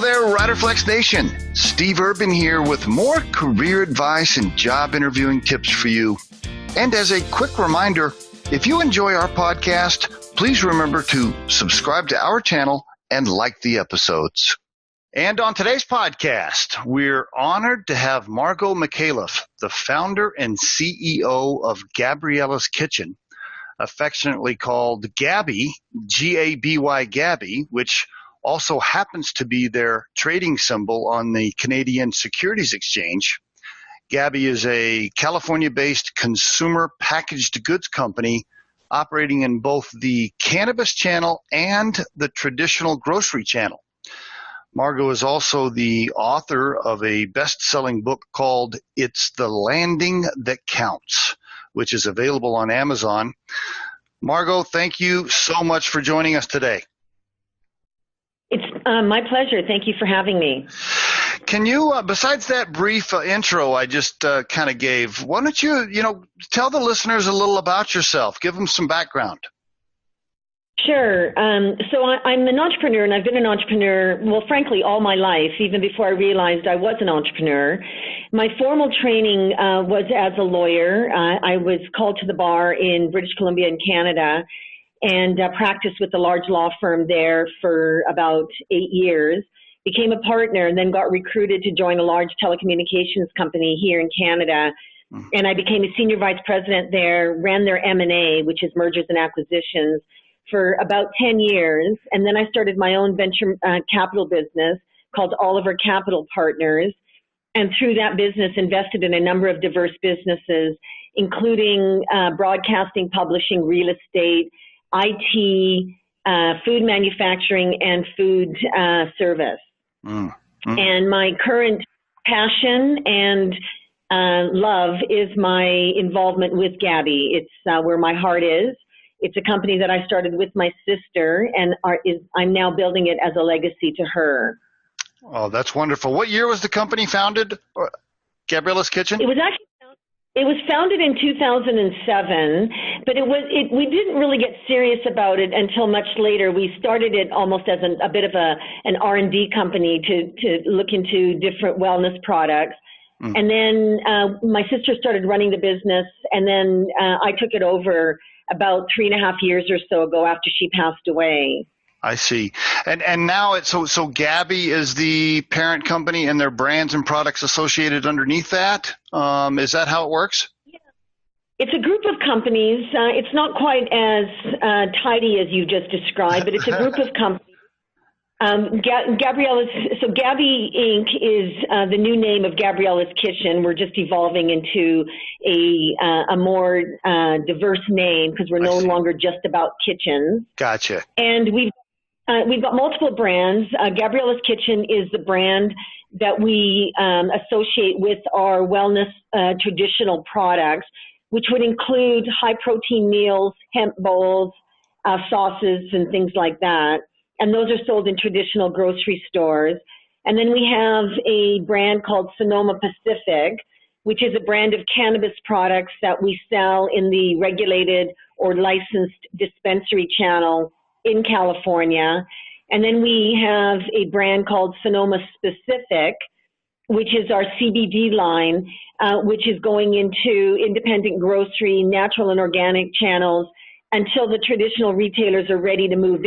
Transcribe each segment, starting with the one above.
there, Riderflex Nation. Steve Urban here with more career advice and job interviewing tips for you. And as a quick reminder, if you enjoy our podcast, please remember to subscribe to our channel and like the episodes. And on today's podcast, we're honored to have Margot Micallef, the founder and CEO of Gabriella's Kitchen, affectionately called Gaby, G-A-B-Y Gaby, which also happens to be their trading symbol on the Canadian Securities Exchange. Gaby is a California-based consumer packaged goods company operating in both the cannabis channel and the traditional grocery channel. Margot is also the author of a best-selling book called It's the Landing That Counts, which is available on Amazon. Margot, thank you so much for joining us today. It's my pleasure. Thank you for having me. Can you, besides that brief intro I just kind of gave, why don't you, tell the listeners a little about yourself? Give them some background. Sure. So I'm an entrepreneur, and I've been an entrepreneur, well, frankly, all my life, even before I realized I was an entrepreneur. My formal training was as a lawyer. I was called to the bar in British Columbia in Canada, and practiced with a large law firm there for about 8 years, became a partner, and then got recruited to join a large telecommunications company here in Canada. And I became a senior vice president there, ran their M&A, which is mergers and acquisitions, for about 10 years. And then I started my own venture capital business called Oliver Capital Partners. And through that business, invested in a number of diverse businesses, including broadcasting, publishing, real estate, IT, food manufacturing, and food service. And my current passion and love is my involvement with Gaby. It's where my heart is. It's a company that I started with my sister, and I'm now building it as a legacy to her. Oh, that's wonderful. What year was the company founded, Gabriella's Kitchen? It was founded in 2007, but we didn't really get serious about it until much later. We started it almost as a bit of an R&D company to look into different wellness products. And then my sister started running the business, and then I took it over about 3.5 years or so ago after she passed away. I see. And now so Gaby is the parent company, and their brands and products associated underneath that. Is that how it works? Yeah. It's a group of companies. It's not quite as tidy as you just described, but it's a group of companies. So Gaby Inc. is the new name of Gabriella's Kitchen. We're just evolving into a more diverse name because we're no longer just about kitchens. Gotcha. And we've got multiple brands. Gabriella's Kitchen is the brand that we associate with our wellness traditional products, which would include high-protein meals, hemp bowls, sauces, and things like that. And those are sold in traditional grocery stores. And then we have a brand called Sonoma Pacific, which is a brand of cannabis products that we sell in the regulated or licensed dispensary channel in California. And then we have a brand called Sonoma Specific, which is our CBD line, which is going into independent grocery, natural and organic channels until the traditional retailers are ready to move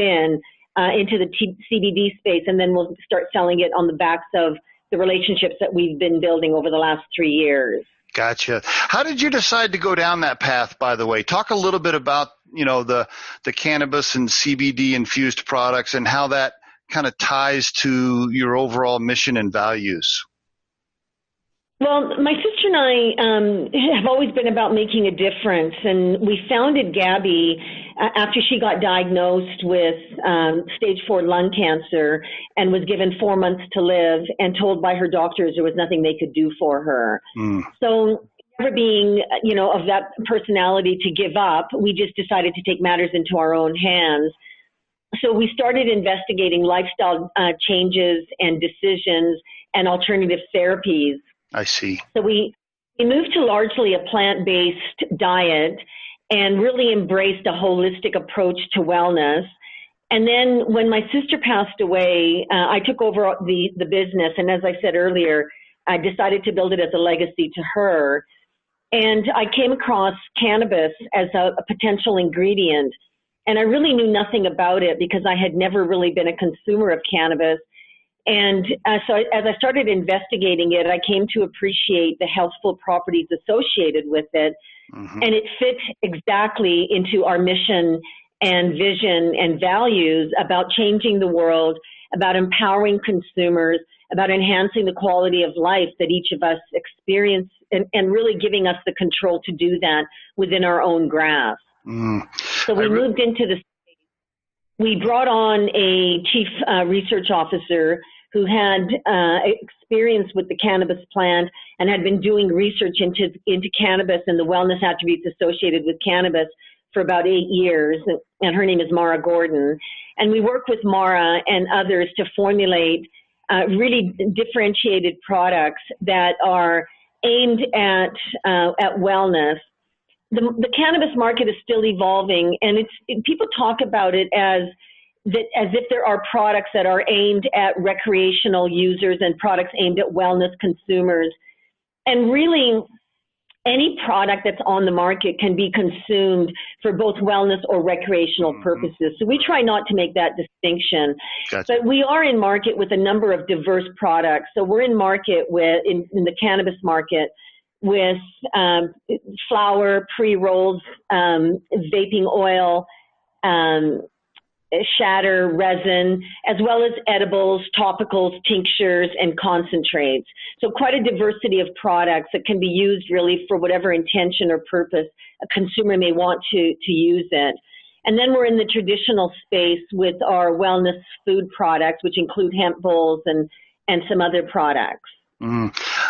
into the CBD space, and then we'll start selling it on the backs of the relationships that we've been building over the last 3 years. Gotcha. How did you decide to go down that path, by the way? Talk a little bit about, the cannabis and CBD infused products and how that kind of ties to your overall mission and values. Well, my sister and I have always been about making a difference, and we founded Gaby after she got diagnosed with stage 4 lung cancer and was given 4 months to live and told by her doctors there was nothing they could do for her. So never being, of that personality to give up, we just decided to take matters into our own hands. So we started investigating lifestyle changes and decisions and alternative therapies. I see. So we moved to largely a plant-based diet and really embraced a holistic approach to wellness. And then when my sister passed away, I took over the business. And as I said earlier, I decided to build it as a legacy to her. And I came across cannabis as a potential ingredient. And I really knew nothing about it because I had never really been a consumer of cannabis. And so as I started investigating it, I came to appreciate the healthful properties associated with it. Mm-hmm. And it fit exactly into our mission and vision and values about changing the world, about empowering consumers, about enhancing the quality of life that each of us experience, and really giving us the control to do that within our own grasp. So we moved into the space. We brought on a chief research officer who had experience with the cannabis plant and had been doing research into cannabis and the wellness attributes associated with cannabis for about 8 years, and her name is Mara Gordon. And we work with Mara and others to formulate really differentiated products that are aimed at wellness. The cannabis market is still evolving, and people talk about it as if there are products that are aimed at recreational users and products aimed at wellness consumers. And really, any product that's on the market can be consumed for both wellness or recreational purposes. So we try not to make that distinction. Gotcha. But we are in market with a number of diverse products. So we're in market in the cannabis market with flower, pre-rolls, vaping oil, shatter, resin, as well as edibles, topicals, tinctures, and concentrates. So quite a diversity of products that can be used really for whatever intention or purpose a consumer may want to use it. And then we're in the traditional space with our wellness food products, which include hemp bowls and some other products.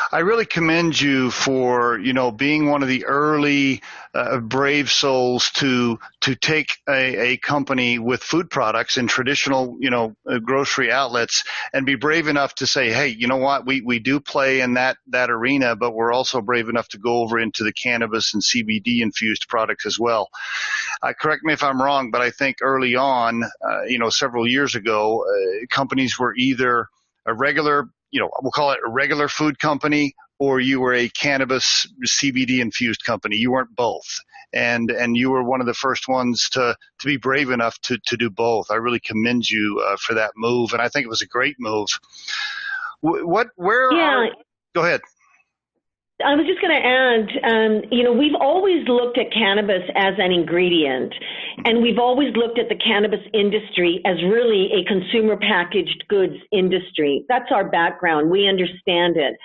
I really commend you for, being one of the early brave souls to take a company with food products in traditional, grocery outlets and be brave enough to say, hey, you know what, we do play in that arena, but we're also brave enough to go over into the cannabis and CBD infused products as well. Correct me if I'm wrong, but I think early on, several years ago, companies were either a regular, we'll call it a regular food company, or you were a cannabis CBD infused company. You weren't both. And you were one of the first ones to be brave enough to do both. I really commend you for that move. And I think it was a great move. Go ahead. I was just going to add, we've always looked at cannabis as an ingredient, and we've always looked at the cannabis industry as really a consumer packaged goods industry. That's our background. We understand it.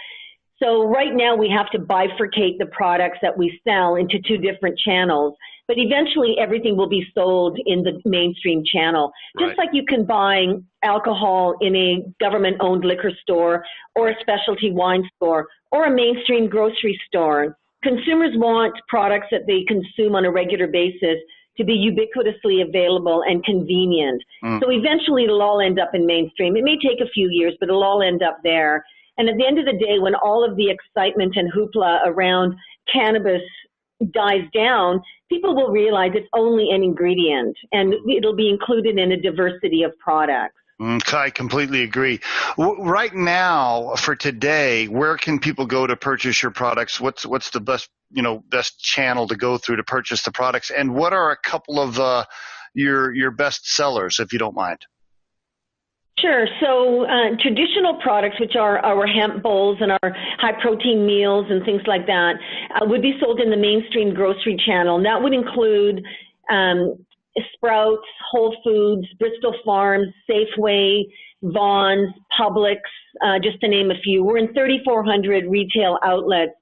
So right now we have to bifurcate the products that we sell into two different channels, but eventually everything will be sold in the mainstream channel. Just like you can buy alcohol in a government-owned liquor store or a specialty wine store or a mainstream grocery store. Consumers want products that they consume on a regular basis to be ubiquitously available and convenient. So eventually it'll all end up in mainstream. It may take a few years, but it'll all end up there. And at the end of the day, when all of the excitement and hoopla around cannabis dies down, people will realize it's only an ingredient, and it'll be included in a diversity of products. I completely agree. Right now, for today, where can people go to purchase your products? What's the best channel to go through to purchase the products? And what are a couple of your best sellers, if you don't mind? Sure. So traditional products, which are our hemp bowls and our high-protein meals and things like that, would be sold in the mainstream grocery channel. And that would include Sprouts, Whole Foods, Bristol Farms, Safeway, Vaughn's, Publix, just to name a few. We're in 3,400 retail outlets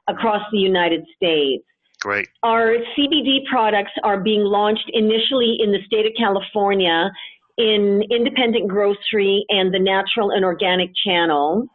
across the United States. Great. Our CBD products are being launched initially in the state of California in independent grocery and the natural and organic channel.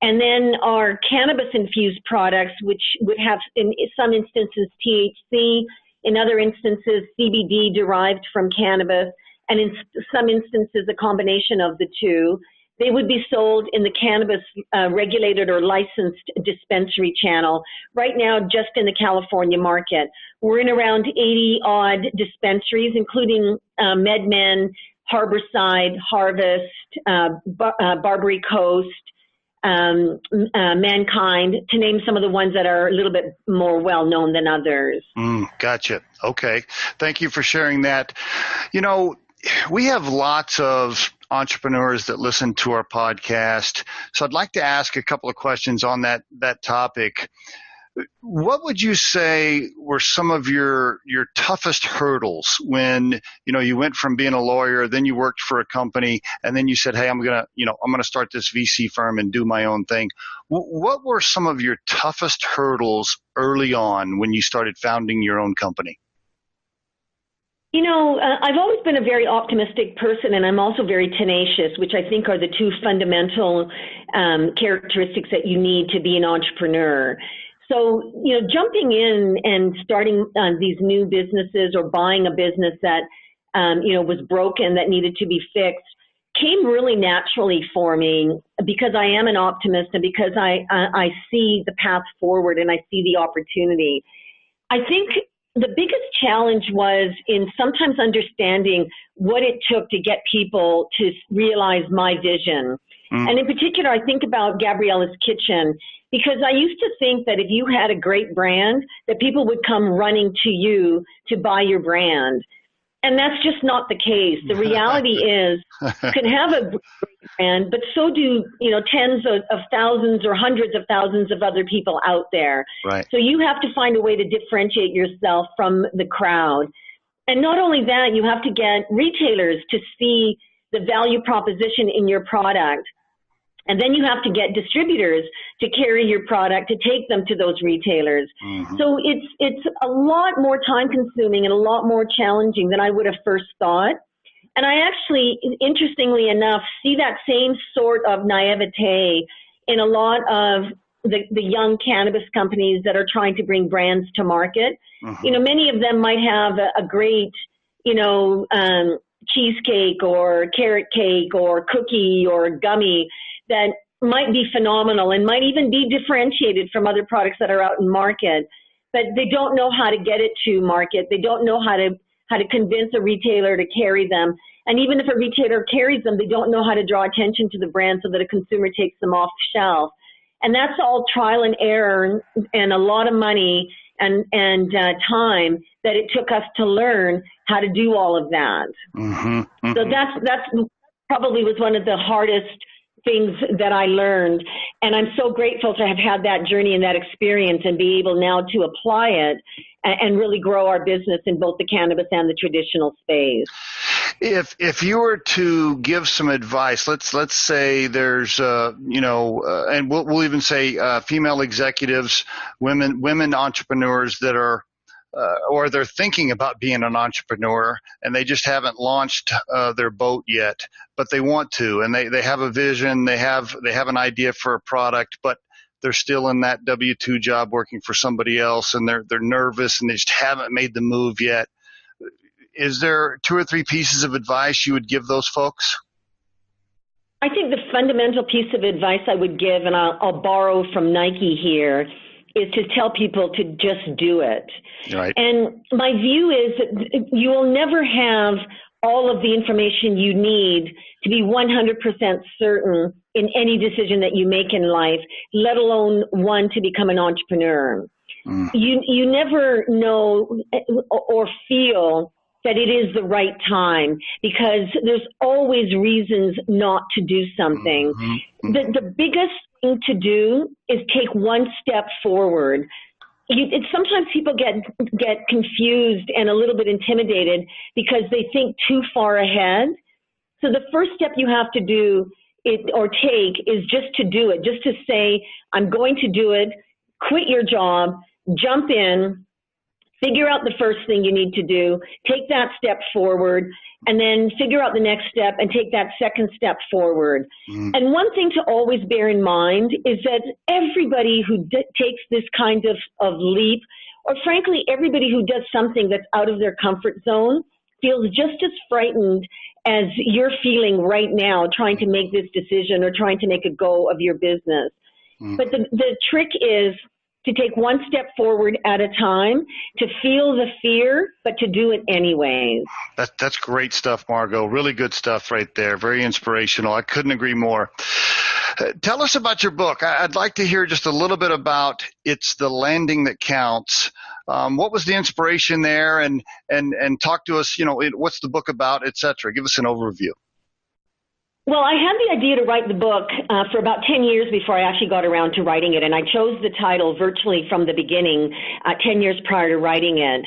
And then our cannabis-infused products, which would have, in some instances, THC, in other instances, CBD derived from cannabis, and in some instances, a combination of the two. They would be sold in the cannabis regulated or licensed dispensary channel. Right now, just in the California market. We're in around 80-odd dispensaries, including MedMen, Harborside, Harvest, Barbary Coast, Mankind, to name some of the ones that are a little bit more well-known than others. Gotcha. Okay. Thank you for sharing that. We have lots of entrepreneurs that listen to our podcast. So I'd like to ask a couple of questions on that topic. What would you say were some of your toughest hurdles when, you went from being a lawyer, then you worked for a company, and then you said, hey, I'm going to start this VC firm and do my own thing. What were some of your toughest hurdles early on when you started founding your own company? I've always been a very optimistic person, and I'm also very tenacious, which I think are the two fundamental characteristics that you need to be an entrepreneur. So, jumping in and starting these new businesses or buying a business that, was broken, that needed to be fixed, came really naturally for me because I am an optimist and because I see the path forward and I see the opportunity. I think the biggest challenge was in sometimes understanding what it took to get people to realize my vision. And in particular, I think about Gabriella's Kitchen, because I used to think that if you had a great brand, that people would come running to you to buy your brand. And that's just not the case. The reality is you can have a great brand, but so do, tens of thousands or hundreds of thousands of other people out there. Right. So you have to find a way to differentiate yourself from the crowd. And not only that, you have to get retailers to see the value proposition in your product. And then you have to get distributors to carry your product, to take them to those retailers. Mm-hmm. So it's a lot more time consuming and a lot more challenging than I would have first thought. And I actually, interestingly enough, see that same sort of naivete in a lot of the young cannabis companies that are trying to bring brands to market. Mm-hmm. Many of them might have a great, cheesecake or carrot cake or cookie or gummy that might be phenomenal and might even be differentiated from other products that are out in market, but they don't know how to get it to market. They don't know how to convince a retailer to carry them. And even if a retailer carries them, they don't know how to draw attention to the brand so that a consumer takes them off the shelf. And that's all trial and error and a lot of money and time that it took us to learn how to do all of that. Mm-hmm. Mm-hmm. So that's probably was one of the hardest things that I learned. And I'm so grateful to have had that journey and that experience and be able now to apply it and really grow our business in both the cannabis and the traditional space. If you were to give some advice, let's say there's and we'll even say female executives, women entrepreneurs that are or they're thinking about being an entrepreneur and they just haven't launched their boat yet, but they want to, and they have a vision, they have an idea for a product, but they're still in that W-2 job working for somebody else, and they're nervous and they just haven't made the move yet. Is there 2 or 3 pieces of advice you would give those folks? I think the fundamental piece of advice I would give, and I'll borrow from Nike here, is to tell people to just do it. Right. And my view is that you will never have all of the information you need to be 100% certain in any decision that you make in life, let alone one to become an entrepreneur. Mm. You never know or feel that it is the right time because there's always reasons not to do something. Mm-hmm. The biggest thing to do is take one step forward. Sometimes people get confused and a little bit intimidated because they think too far ahead. So the first step you have to do or take is just to do it, just to say, I'm going to do it, quit your job, jump in, figure out the first thing you need to do, take that step forward, and then figure out the next step and take that second step forward. Mm. And one thing to always bear in mind is that everybody who takes this kind of leap, or frankly, everybody who does something that's out of their comfort zone, feels just as frightened as you're feeling right now trying to make this decision or trying to make a go of your business. Mm. But the trick is to take one step forward at a time, to feel the fear, but to do it anyways. That's great stuff, Margot. Really good stuff right there. Very inspirational. I couldn't agree more. Tell us about your book. I'd like to hear just a little bit about It's the Landing That Counts. What was the inspiration there? And talk to us, what's the book about, et cetera. Give us an overview. Well, I had the idea to write the book for about 10 years before I actually got around to writing it, and I chose the title virtually from the beginning, 10 years prior to writing it.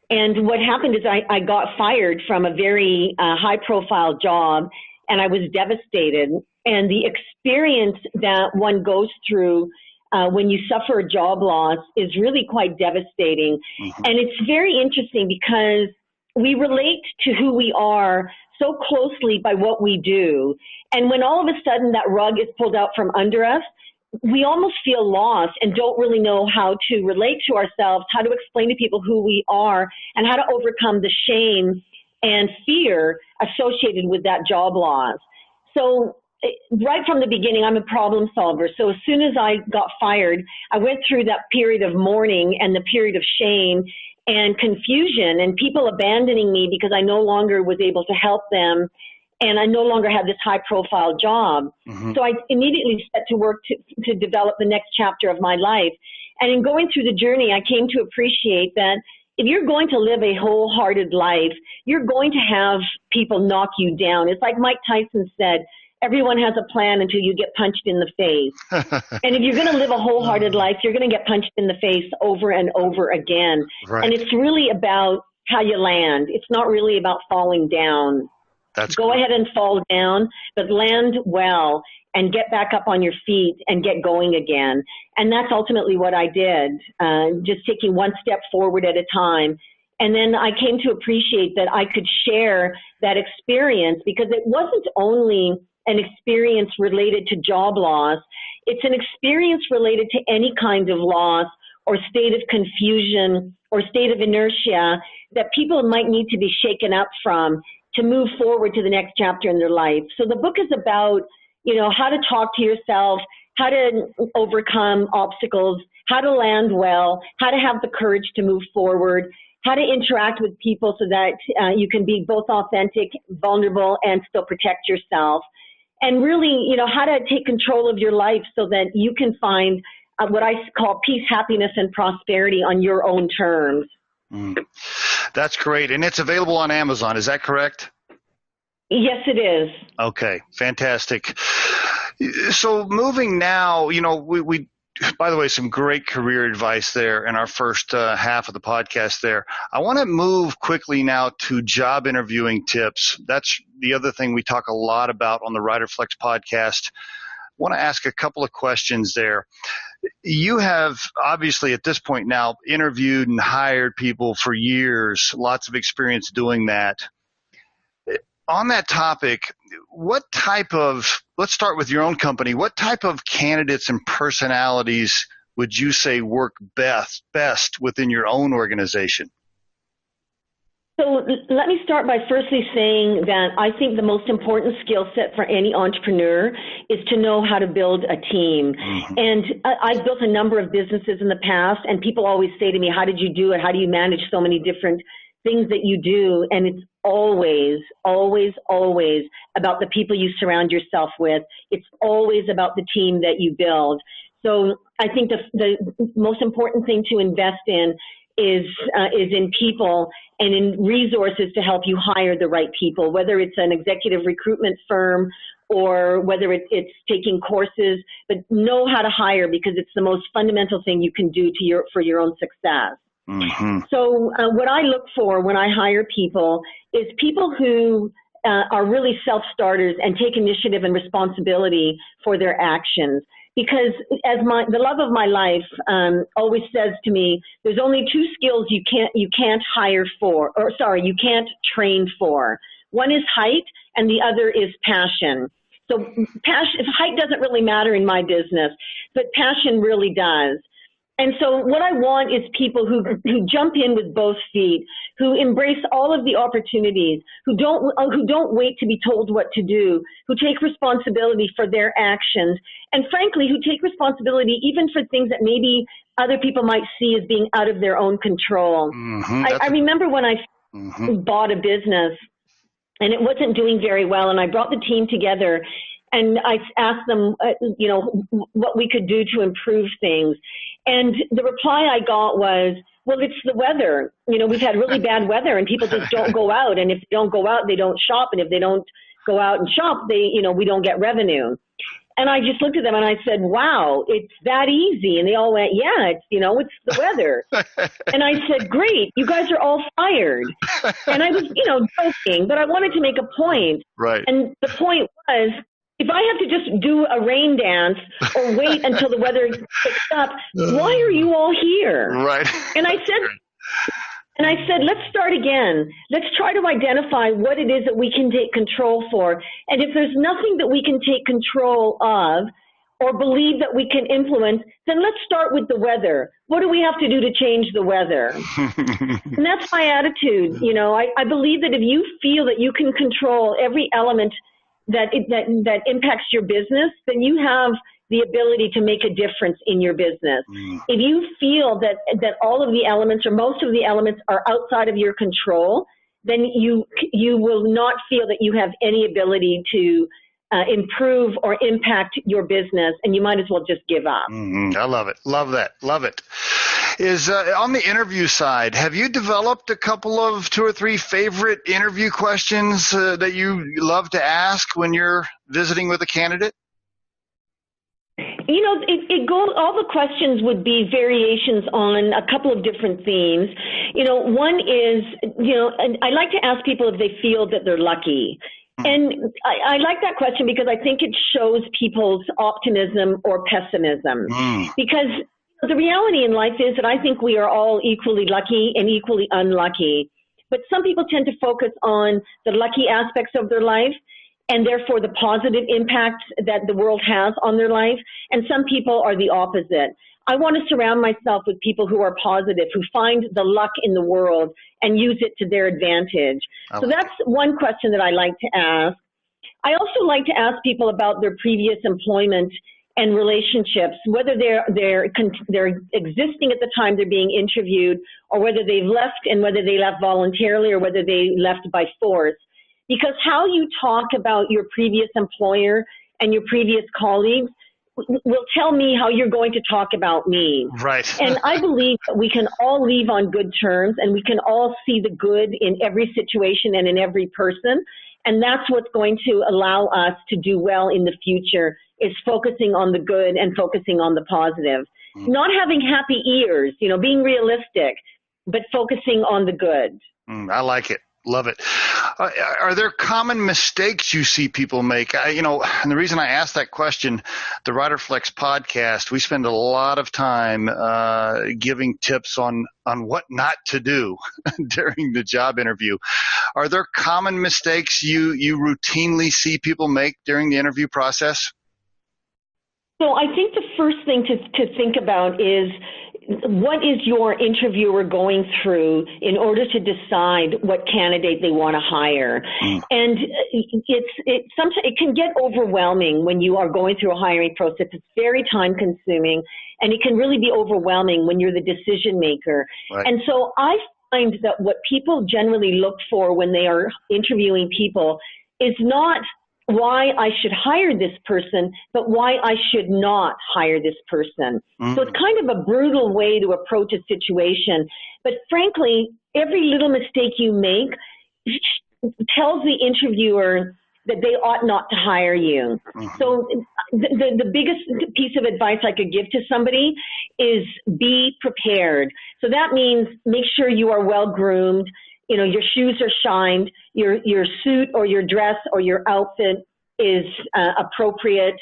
And what happened is I got fired from a very high-profile job, and I was devastated. And the experience that one goes through when you suffer a job loss is really quite devastating. Mm-hmm. And it's very interesting because we relate to who we are so closely by what we do. And when all of a sudden that rug is pulled out from under us, we almost feel lost and don't really know how to relate to ourselves, how to explain to people who we are, and how to overcome the shame and fear associated with that job loss. So right from the beginning, I'm a problem solver. So as soon as I got fired, I went through that period of mourning and the period of shame and confusion and people abandoning me because I no longer was able to help them and I no longer had this high-profile job. Mm-hmm. So I immediately set to work to develop the next chapter of my life. And in going through the journey, I came to appreciate that if you're going to live a wholehearted life, you're going to have people knock you down. It's like Mike Tyson said, everyone has a plan until you get punched in the face. And if you're going to live a wholehearted life, you're going to get punched in the face over and over again. Right. And it's really about how you land. It's not really about falling down. Go ahead and fall down, but land well and get back up on your feet and get going again. And that's ultimately what I did, just taking one step forward at a time. And then I came to appreciate that I could share that experience because it wasn't only an experience related to job loss. It's an experience related to any kind of loss or state of confusion or state of inertia that people might need to be shaken up from to move forward to the next chapter in their life. So the book is about, how to talk to yourself, how to overcome obstacles, how to land well, how to have the courage to move forward, how to interact with people so that you can be both authentic, vulnerable, and still protect yourself. And really, how to take control of your life so that you can find what I call peace, happiness, and prosperity on your own terms. That's great. And it's available on Amazon. Is that correct? Yes, it is. Okay, fantastic. So moving now, we by the way, some great career advice there in our first half of the podcast there. I want to move quickly now to job interviewing tips. That's the other thing we talk a lot about on the Riderflex podcast. I want to ask a couple of questions there. You have obviously at this point now interviewed and hired people for years, lots of experience doing that. On that topic, let's start with your own company. What type of candidates and personalities would you say work best within your own organization? So let me start by firstly saying that I think the most important skill set for any entrepreneur is to know how to build a team. Mm-hmm. And I've built a number of businesses in the past, and people always say to me, how did you do it? How do you manage so many different things that you do? And it's always, always, always about the people you surround yourself with. It's always about the team that you build. So I think the most important thing to invest in is in people and in resources to help you hire the right people, whether it's an executive recruitment firm or whether it's taking courses, but know how to hire because it's the most fundamental thing you can do for your own success. Mm-hmm. So what I look for when I hire people is people who are really self-starters and take initiative and responsibility for their actions. Because as the love of my life always says to me, there's only two skills you can't can't train for. One is height and the other is passion. So height doesn't really matter in my business, but passion really does. And so what I want is people who jump in with both feet, who embrace all of the opportunities, who don't wait to be told what to do, who take responsibility for their actions, and frankly, who take responsibility even for things that maybe other people might see as being out of their own control. I remember when I bought a business and it wasn't doing very well, and I brought the team together and I asked them, what we could do to improve things. And the reply I got was, well, it's the weather. We've had really bad weather and people just don't go out. And if they don't go out, they don't shop. And if they don't go out and shop, we don't get revenue. And I just looked at them and I said, wow, it's that easy. And they all went, yeah, it's the weather. And I said, great, you guys are all fired. And I was, joking, but I wanted to make a point. Right. And the point was, if I have to just do a rain dance or wait until the weather picks up, why are you all here? Right. And I said, let's start again. Let's try to identify what it is that we can take control for. And if there's nothing that we can take control of or believe that we can influence, then let's start with the weather. What do we have to do to change the weather? And that's my attitude. I believe that if you feel that you can control every element that impacts your business, then you have the ability to make a difference in your business. If you feel that all of the elements or most of the elements are outside of your control, then you will not feel that you have any ability to improve or impact your business, and you might as well just give up. I love it. Love that. Love it. Is on the interview side, have you developed a couple of 2 or 3 favorite interview questions that you love to ask when you're visiting with a candidate? It goes, all the questions would be variations on a couple of different themes. One is, and I like to ask people if they feel that they're lucky. And I like that question because I think it shows people's optimism or pessimism. Because the reality in life is that I think we are all equally lucky and equally unlucky. But some people tend to focus on the lucky aspects of their life and therefore the positive impact that the world has on their life. And some people are the opposite. I want to surround myself with people who are positive, who find the luck in the world and use it to their advantage. So that's one question that I like to ask. I also like to ask people about their previous employment and relationships, whether they're existing at the time they're being interviewed, or whether they've left and whether they left voluntarily or whether they left by force. Because how you talk about your previous employer and your previous colleagues will tell me how you're going to talk about me. Right. And I believe that we can all leave on good terms and we can all see the good in every situation and in every person. And that's what's going to allow us to do well in the future, is focusing on the good and focusing on the positive. Not having happy ears, being realistic, but focusing on the good. I like it. Love it. Are there common mistakes you see people make? And the reason I asked that question, the Riderflex podcast, we spend a lot of time giving tips on what not to do during the job interview. Are there common mistakes you routinely see people make during the interview process? So I think the first thing to think about is, what is your interviewer going through in order to decide what candidate they want to hire? And sometimes it can get overwhelming when you are going through a hiring process. It's very time consuming, and it can really be overwhelming when you're the decision maker. Right. And so I find that what people generally look for when they are interviewing people is not why I should hire this person, but why I should not hire this person. So it's kind of a brutal way to approach a situation. But frankly, every little mistake you make tells the interviewer that they ought not to hire you. So the biggest piece of advice I could give to somebody is be prepared. So that means make sure you are well groomed. Your shoes are shined, your suit or your dress or your outfit is appropriate.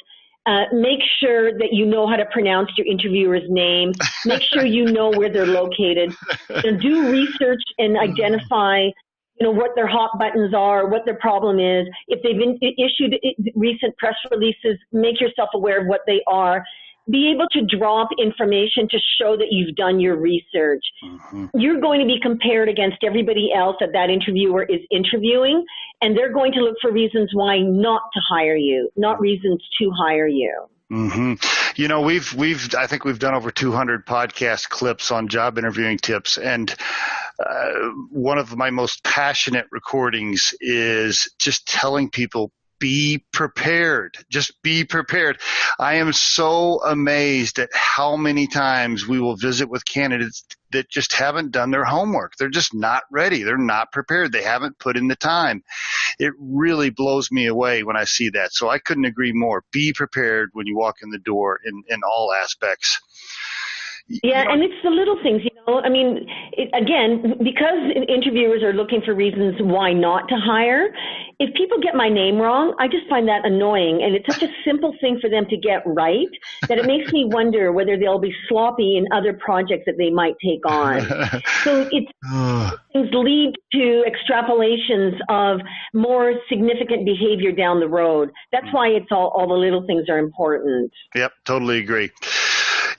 Make sure that you know how to pronounce your interviewer's name. Make sure you know where they're located. Do research and identify, what their hot buttons are, what their problem is. If they've issued recent press releases, make yourself aware of what they are. Be able to drop information to show that you've done your research. You're going to be compared against everybody else that interviewer is interviewing, and they're going to look for reasons why not to hire you, not reasons to hire you. hmm I think we've done over 200 podcast clips on job interviewing tips. And one of my most passionate recordings is just telling people, be prepared. Just be prepared. I am so amazed at how many times we will visit with candidates that just haven't done their homework. They're just not ready. They're not prepared. They haven't put in the time. It really blows me away when I see that. So I couldn't agree more. Be prepared when you walk in the door in all aspects. Yeah, and it's the little things, I mean, again, because interviewers are looking for reasons why not to hire, if people get my name wrong, I just find that annoying. And it's such a simple thing for them to get right that it makes me wonder whether they'll be sloppy in other projects that they might take on. So things lead to extrapolations of more significant behavior down the road. That's why it's all the little things are important. Yep, totally agree.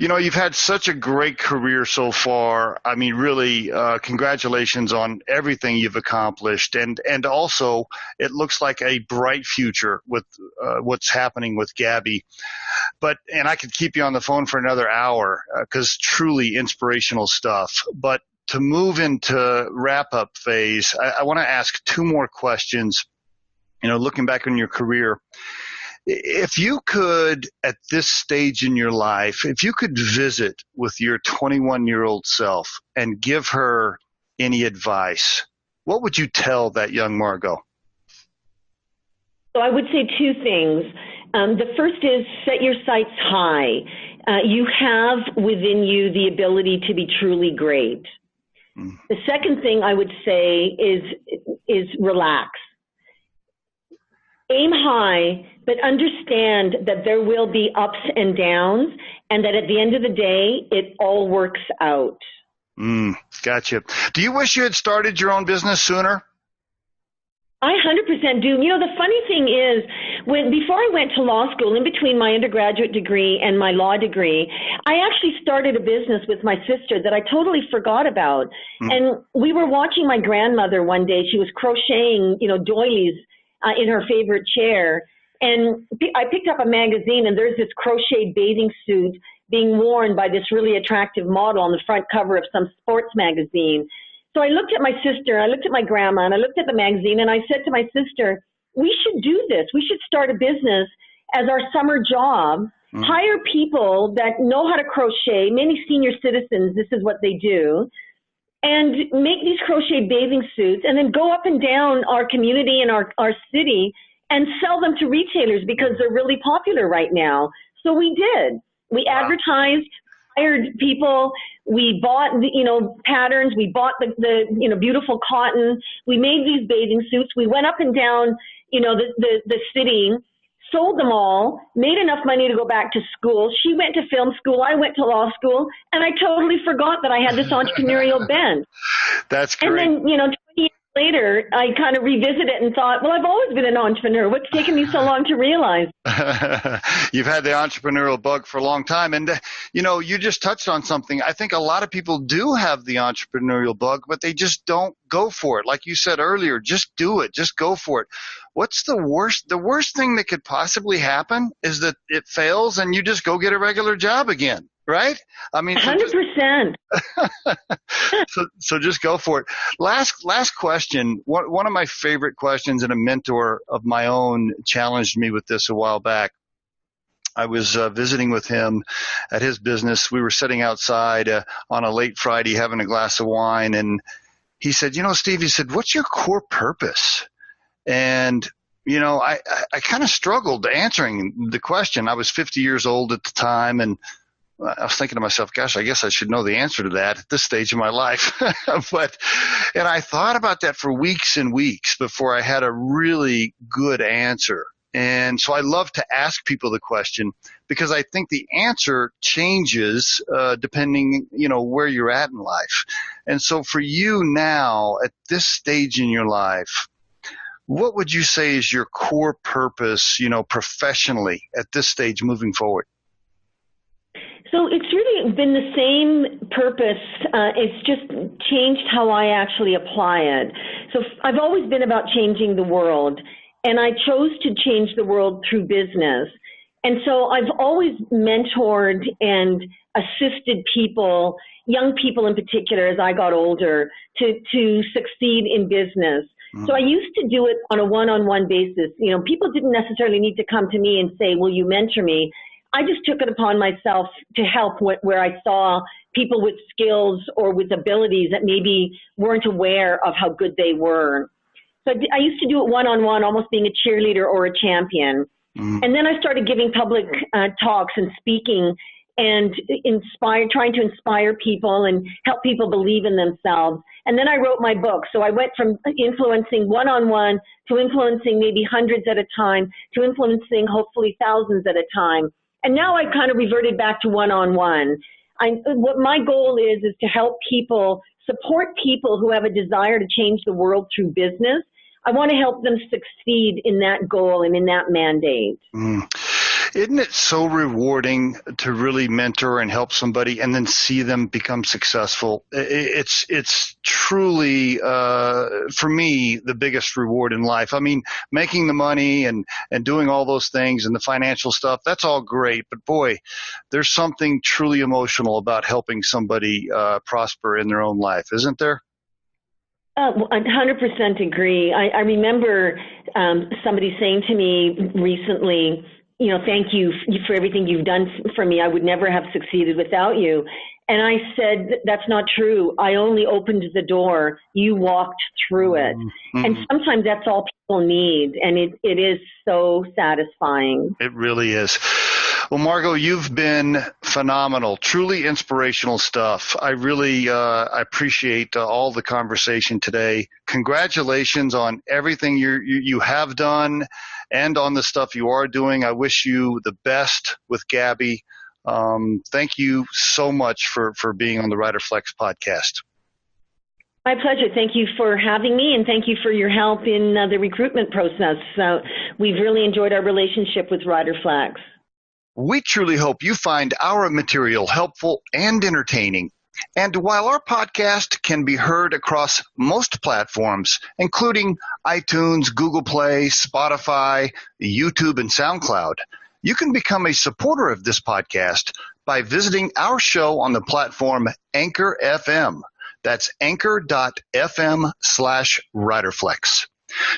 You've had such a great career so far. I mean, really, congratulations on everything you've accomplished. And also, it looks like a bright future with what's happening with Gaby. And I could keep you on the phone for another hour because truly inspirational stuff. But to move into wrap-up phase, I want to ask two more questions. Looking back on your career, if you could, at this stage in your life, if you could visit with your 21-year-old self and give her any advice, what would you tell that young Margot? So I would say two things. The first is set your sights high. You have within you the ability to be truly great. The second thing I would say is relax. Aim high, but understand that there will be ups and downs, and that at the end of the day, it all works out. Gotcha. Do you wish you had started your own business sooner? I 100% do. The funny thing is, before I went to law school, in between my undergraduate degree and my law degree, I actually started a business with my sister that I totally forgot about. And we were watching my grandmother one day. She was crocheting, doilies in her favorite chair. And I picked up a magazine, and there's this crocheted bathing suit being worn by this really attractive model on the front cover of some sports magazine. So I looked at my sister, I looked at my grandma, and I looked at the magazine, and I said to my sister, we should do this. We should start a business as our summer job, hire people that know how to crochet, many senior citizens, this is what they do, and make these crocheted bathing suits, and then go up and down our community and our city and sell them to retailers because they're really popular right now. So we did. We advertised, hired people. We bought, patterns. We bought the beautiful cotton. We made these bathing suits. We went up and down, the city, sold them all, made enough money to go back to school. She went to film school. I went to law school, and I totally forgot that I had this entrepreneurial bent. That's great. And then, 20 years later, I kind of revisited it and thought, well, I've always been an entrepreneur. What's taken me so long to realize? You've had the entrepreneurial bug for a long time. And, you just touched on something. I think a lot of people do have the entrepreneurial bug, but they just don't go for it. Like you said earlier, just do it. Just go for it. What's the worst? The worst thing that could possibly happen is that it fails and you just go get a regular job again. Right? I mean, 100%. So just go for it. Last question. One of my favorite questions, and a mentor of my own challenged me with this a while back. I was visiting with him at his business. We were sitting outside on a late Friday having a glass of wine, and he said, Steve, he said, what's your core purpose? And I kind of struggled answering the question. I was 50 years old at the time, and I was thinking to myself, gosh, I guess I should know the answer to that at this stage of my life. And I thought about that for weeks and weeks before I had a really good answer. And so I love to ask people the question because I think the answer changes depending, where you're at in life. And so for you now at this stage in your life, what would you say is your core purpose, professionally at this stage moving forward? So it's really been the same purpose. It's just changed how I actually apply it. So I've always been about changing the world, and I chose to change the world through business. And so I've always mentored and assisted people, young people in particular, as I got older, to succeed in business. So I used to do it on a one-on-one basis. You know, people didn't necessarily need to come to me and say, will you mentor me? I just took it upon myself to help where I saw people with skills or with abilities that maybe weren't aware of how good they were. So I used to do it one-on-one, almost being a cheerleader or a champion. And then I started giving public talks and speaking and trying to inspire people and help people believe in themselves. And then I wrote my book. So I went from influencing one-on-one to influencing maybe hundreds at a time to influencing hopefully thousands at a time. And now I kind of reverted back to one-on-one. What my goal is to help people, support people who have a desire to change the world through business. I want to help them succeed in that goal and in that mandate. Isn't it so rewarding to really mentor and help somebody and then see them become successful? It's truly, for me, the biggest reward in life. I mean, making the money and doing all those things and the financial stuff, that's all great. But boy, there's something truly emotional about helping somebody prosper in their own life, isn't there? 100% agree. I remember somebody saying to me recently, you know, thank you for everything you've done for me. I would never have succeeded without you. And I said, that's not true. I only opened the door. You walked through it. And sometimes that's all people need. And it is so satisfying. It really is. Well, Margot, you've been phenomenal, truly inspirational stuff. I really I appreciate all the conversation today. Congratulations on everything you have done and on the stuff you are doing. I wish you the best with Gaby. Thank you so much for being on the Riderflex podcast. My pleasure. Thank you for having me, and thank you for your help in the recruitment process. We've really enjoyed our relationship with Riderflex. We truly hope you find our material helpful and entertaining. And while our podcast can be heard across most platforms, including iTunes, Google Play, Spotify, YouTube, and SoundCloud, you can become a supporter of this podcast by visiting our show on the platform Anchor FM. That's anchor.fm/Riderflex.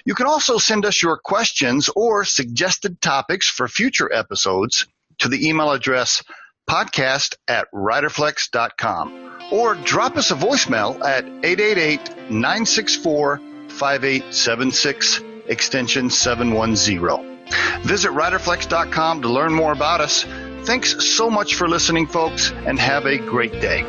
You can also send us your questions or suggested topics for future episodes to the email address podcast@riderflex.com or drop us a voicemail at 888-964-5876 extension 710. Visit riderflex.com to learn more about us. Thanks so much for listening, folks, and have a great day.